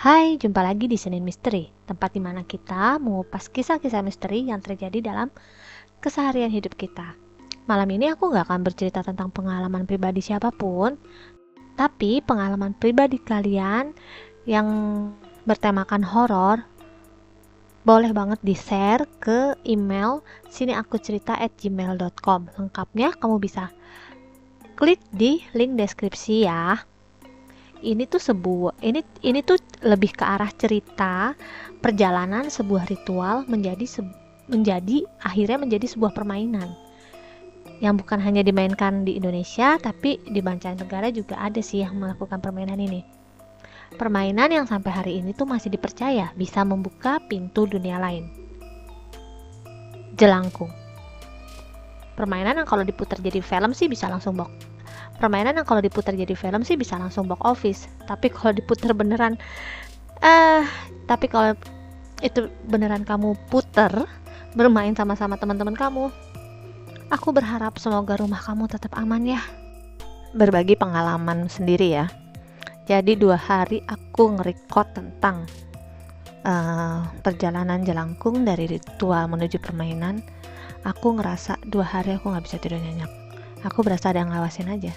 Hai, jumpa lagi di Senin Misteri, tempat di mana kita mengupas kisah-kisah misteri yang terjadi dalam keseharian hidup kita. Malam ini aku gak akan bercerita tentang pengalaman pribadi siapapun, tapi pengalaman pribadi kalian yang bertemakan horor boleh banget di-share ke email siniakucerita@gmail.com. Lengkapnya kamu bisa klik di link deskripsi ya. Ini tuh lebih ke arah cerita perjalanan sebuah ritual akhirnya menjadi sebuah permainan yang bukan hanya dimainkan di Indonesia, tapi di mancanegara juga ada sih yang melakukan permainan ini. Permainan yang sampai hari ini tuh masih dipercaya bisa membuka pintu dunia lain. Jelangkung. Permainan yang kalau diputar jadi film sih bisa langsung box office, tapi kalau diputar beneran tapi kalau itu beneran kamu puter bermain sama-sama teman-teman kamu, aku berharap semoga rumah kamu tetap aman ya. Berbagi pengalaman sendiri ya. Jadi 2 hari aku nge-record tentang perjalanan jelangkung dari ritual menuju permainan. Aku ngerasa 2 hari aku gak bisa tidur nyenyak. Aku berasa ada yang ngawasin aja.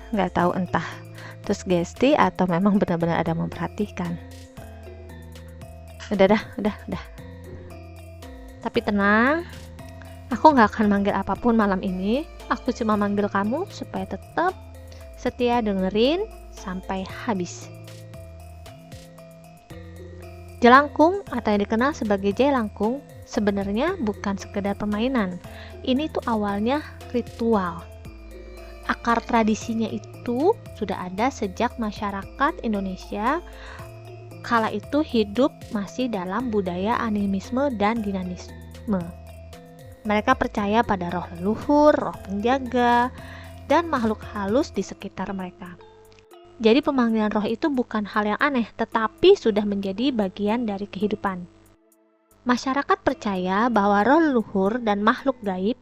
Gak tahu entah terus gesti atau memang benar-benar ada yang memperhatikan. Udah. Tapi tenang, aku gak akan manggil apapun malam ini. Aku cuma manggil kamu supaya tetap setia dengerin sampai habis. Jelangkung atau yang dikenal sebagai jelangkung sebenarnya bukan sekedar permainan. Ini tuh awalnya ritual. Akar tradisinya itu sudah ada sejak masyarakat Indonesia kala itu hidup masih dalam budaya animisme dan dinamisme. Mereka percaya pada roh leluhur, roh penjaga, dan makhluk halus di sekitar mereka. Jadi pemanggilan roh itu bukan hal yang aneh, tetapi sudah menjadi bagian dari kehidupan. Masyarakat percaya bahwa roh leluhur dan makhluk gaib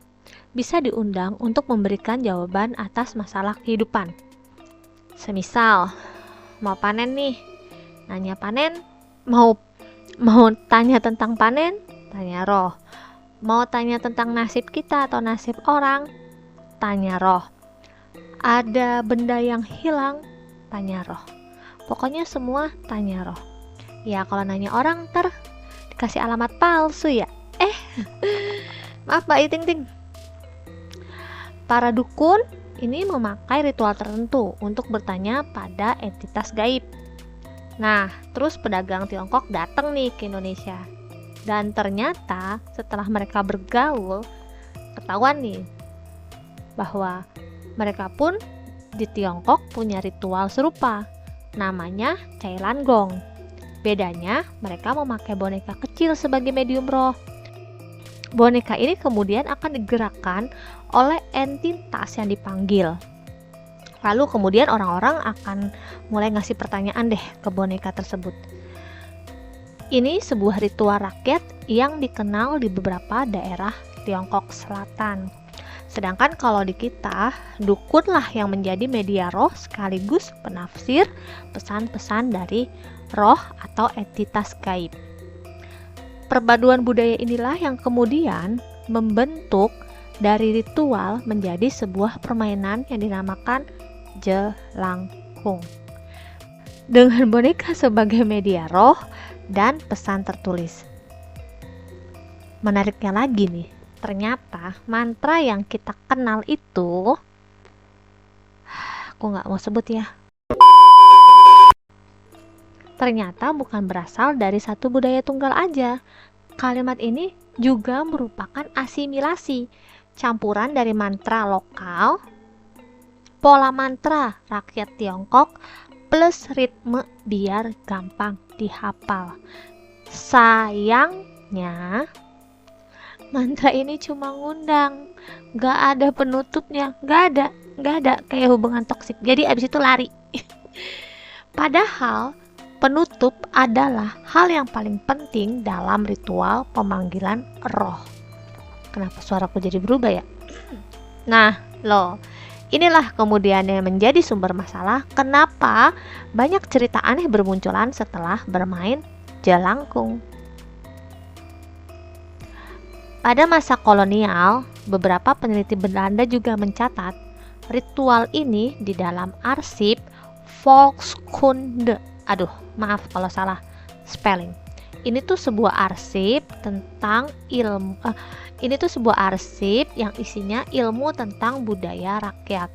bisa diundang untuk memberikan jawaban atas masalah kehidupan. Semisal, mau panen nih, nanya panen, mau tanya tentang panen, tanya roh. Mau tanya tentang nasib kita atau nasib orang, tanya roh. Ada benda yang hilang, tanya roh. Pokoknya semua tanya roh. Ya kalau nanya orang ntar dikasih alamat palsu ya. Maaf Mbak Ting. Para dukun ini memakai ritual tertentu untuk bertanya pada entitas gaib. Nah, terus pedagang Tiongkok datang nih ke Indonesia. Dan ternyata setelah mereka bergaul, ketahuan nih bahwa mereka pun di Tiongkok punya ritual serupa. Namanya Cai Lan Gong. Bedanya mereka memakai boneka kecil sebagai medium roh. Boneka ini kemudian akan digerakkan oleh entitas yang dipanggil. Lalu kemudian orang-orang akan mulai ngasih pertanyaan deh ke boneka tersebut. Ini sebuah ritual rakyat yang dikenal di beberapa daerah Tiongkok Selatan. Sedangkan kalau di kita, dukunlah yang menjadi media roh sekaligus penafsir pesan-pesan dari roh atau entitas gaib. Perpaduan budaya inilah yang kemudian membentuk dari ritual menjadi sebuah permainan yang dinamakan jelangkung. Dengan boneka sebagai media roh dan pesan tertulis. Menariknya lagi nih, ternyata mantra yang kita kenal itu, aku gak mau sebut ya, ternyata bukan berasal dari satu budaya tunggal aja. Kalimat ini juga merupakan asimilasi, campuran dari mantra lokal, pola mantra rakyat Tiongkok, plus ritme biar gampang dihafal. Sayangnya, mantra ini cuma ngundang, gak ada penutupnya, gak ada kayak hubungan toksik. Jadi abis itu lari. Padahal penutup adalah hal yang paling penting dalam ritual pemanggilan roh. Kenapa suaraku jadi berubah ya? Nah, loh, Inilah kemudian yang menjadi sumber masalah kenapa banyak cerita aneh bermunculan setelah bermain jelangkung. Pada masa kolonial, beberapa peneliti Belanda juga mencatat ritual ini di dalam arsip Volkskunde. Aduh, maaf kalau salah spelling. Ini tuh sebuah arsip tentang sebuah arsip yang isinya ilmu tentang budaya rakyat.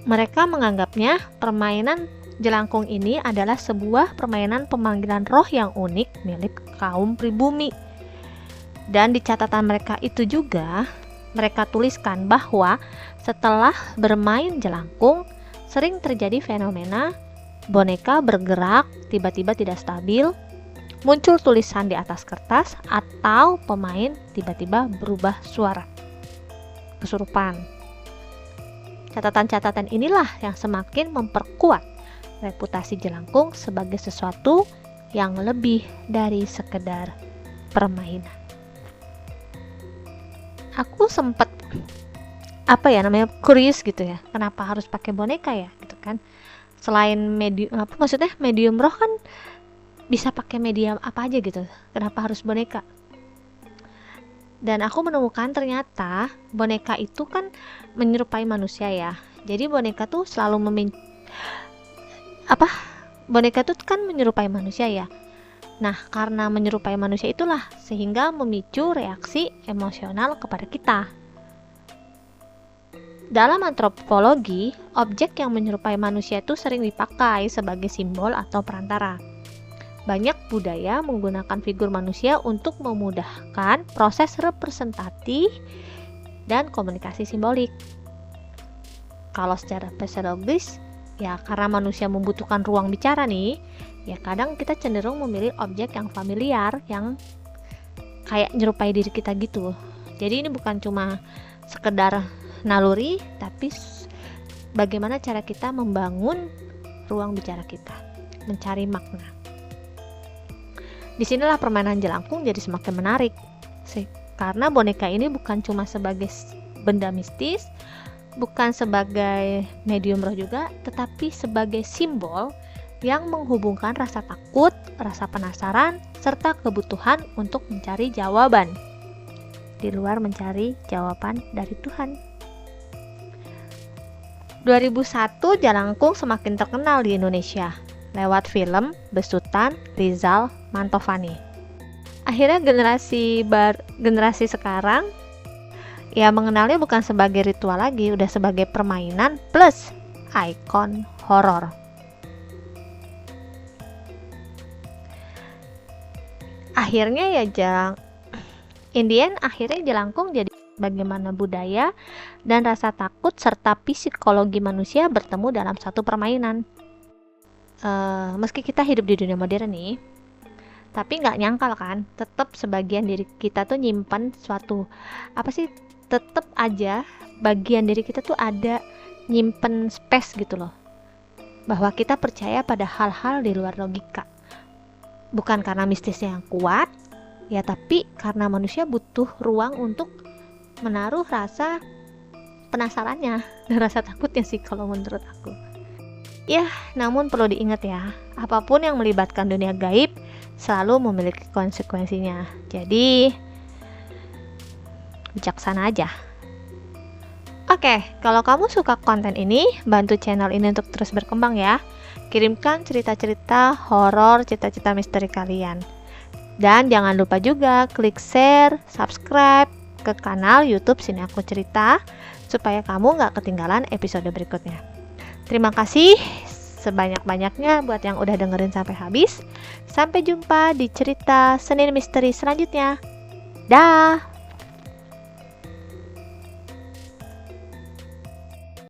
Mereka menganggapnya permainan jelangkung ini adalah sebuah permainan pemanggilan roh yang unik milik kaum pribumi. Dan di catatan mereka itu juga, mereka tuliskan bahwa setelah bermain jelangkung, sering terjadi fenomena boneka bergerak tiba-tiba tidak stabil, muncul tulisan di atas kertas, atau pemain tiba-tiba berubah suara, kesurupan. Catatan-catatan inilah yang semakin memperkuat reputasi jelangkung sebagai sesuatu yang lebih dari sekedar permainan. Aku sempat curious gitu ya, kenapa harus pakai boneka ya gitu kan? Selain medium roh kan bisa pakai media apa aja gitu, kenapa harus boneka? Dan aku menemukan ternyata boneka itu kan menyerupai manusia ya. Jadi boneka tuh selalu boneka tuh kan menyerupai manusia ya. Nah, karena menyerupai manusia itulah sehingga memicu reaksi emosional kepada kita. Dalam antropologi, objek yang menyerupai manusia itu sering dipakai sebagai simbol atau perantara. Banyak budaya menggunakan figur manusia untuk memudahkan proses representatif dan komunikasi simbolik. Kalau secara psikologis, ya karena manusia membutuhkan ruang bicara nih, ya kadang kita cenderung memilih objek yang familiar, yang kayak nyerupai diri kita gitu. Jadi ini bukan cuma sekedar naluri, tapi bagaimana cara kita membangun ruang bicara kita, mencari makna. Disinilah permainan jelangkung jadi semakin menarik sih, karena boneka ini bukan cuma sebagai benda mistis, bukan sebagai medium roh juga, tetapi sebagai simbol yang menghubungkan rasa takut, rasa penasaran, serta kebutuhan untuk mencari jawaban di luar mencari jawaban dari Tuhan. 2001 jelangkung semakin terkenal di Indonesia lewat film Besutan Rizal Mantovani. Akhirnya generasi sekarang ya mengenalnya bukan sebagai ritual lagi, udah sebagai permainan plus ikon horor. Akhirnya ya akhirnya jelangkung jadi bagaimana budaya dan rasa takut serta psikologi manusia bertemu dalam satu permainan. Meski kita hidup di dunia modern nih, tapi nggak nyangkal kan, tetap sebagian diri kita tuh nyimpan suatu tetap aja bagian diri kita tuh ada nyimpen space gitu loh, bahwa kita percaya pada hal-hal di luar logika. Bukan karena mistisnya yang kuat ya, tapi karena manusia butuh ruang untuk menaruh rasa penasarannya dan rasa takutnya sih kalau menurut aku. Ya, namun perlu diingat ya, apapun yang melibatkan dunia gaib selalu memiliki konsekuensinya. Jadi bijaksana aja. Oke, kalau kamu suka konten ini, bantu channel ini untuk terus berkembang ya. Kirimkan cerita-cerita horor, cerita-cerita misteri kalian. Dan jangan lupa juga klik share, subscribe ke kanal YouTube Sini Aku Cerita supaya kamu gak ketinggalan episode berikutnya. Terima kasih sebanyak-banyaknya buat yang udah dengerin sampai habis. Sampai jumpa di cerita Senin Misteri selanjutnya. Dah.